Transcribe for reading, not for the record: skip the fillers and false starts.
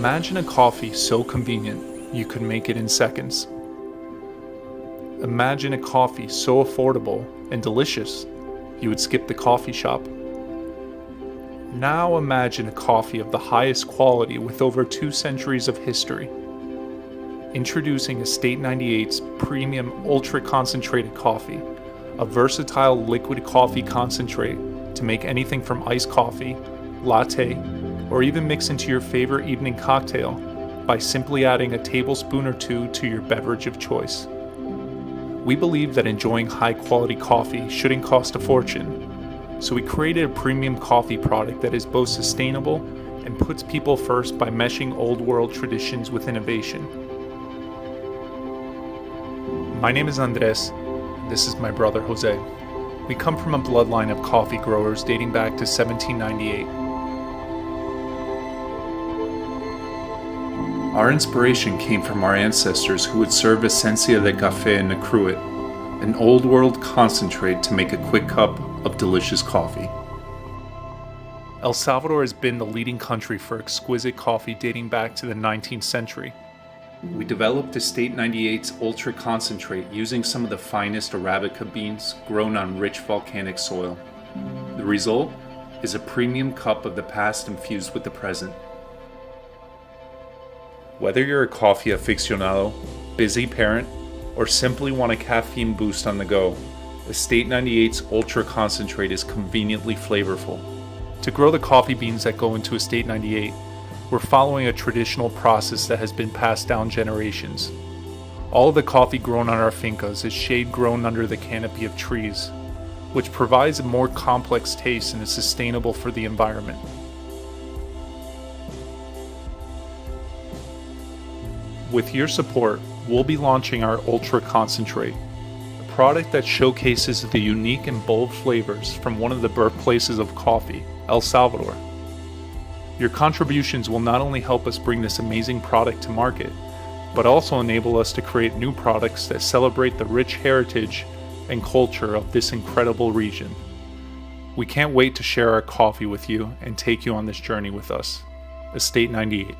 Imagine a coffee so convenient you could make it in seconds. Imagine a coffee so affordable and delicious you would skip the coffee shop. Now imagine a coffee of the highest quality with over 2 centuries of history. Introducing Estate 98's premium ultra concentrated coffee, a versatile liquid coffee concentrate to make anything from iced coffee, latte, or even mix into your favorite evening cocktail by simply adding a tablespoon or two to your beverage of choice. We believe that enjoying high quality coffee shouldn't cost a fortune, so we created a premium coffee product that is both sustainable and puts people first by meshing old world traditions with innovation. My name is Andres, and this is my brother Jose. We come from a bloodline of coffee growers dating back to 1798. Our inspiration came from our ancestors who would serve esencia de café in a cruet, an old world concentrate to make a quick cup of delicious coffee. El Salvador has been the leading country for exquisite coffee dating back to the 19th century. We developed Estate 98's ultra concentrate using some of the finest Arabica beans grown on rich volcanic soil. The result is a premium cup of the past infused with the present. Whether you're a coffee aficionado, busy parent, or simply want a caffeine boost on the go, Estate 98's Ultra Concentrate is conveniently flavorful. To grow the coffee beans that go into Estate 98, we're following a traditional process that has been passed down generations. All of the coffee grown on our fincas is shade grown under the canopy of trees, which provides a more complex taste and is sustainable for the environment. With your support, we'll be launching our Ultra Concentrate, a product that showcases the unique and bold flavors from one of the birthplaces of coffee, El Salvador. Your contributions will not only help us bring this amazing product to market, but also enable us to create new products that celebrate the rich heritage and culture of this incredible region. We can't wait to share our coffee with you and take you on this journey with us. Estate 98.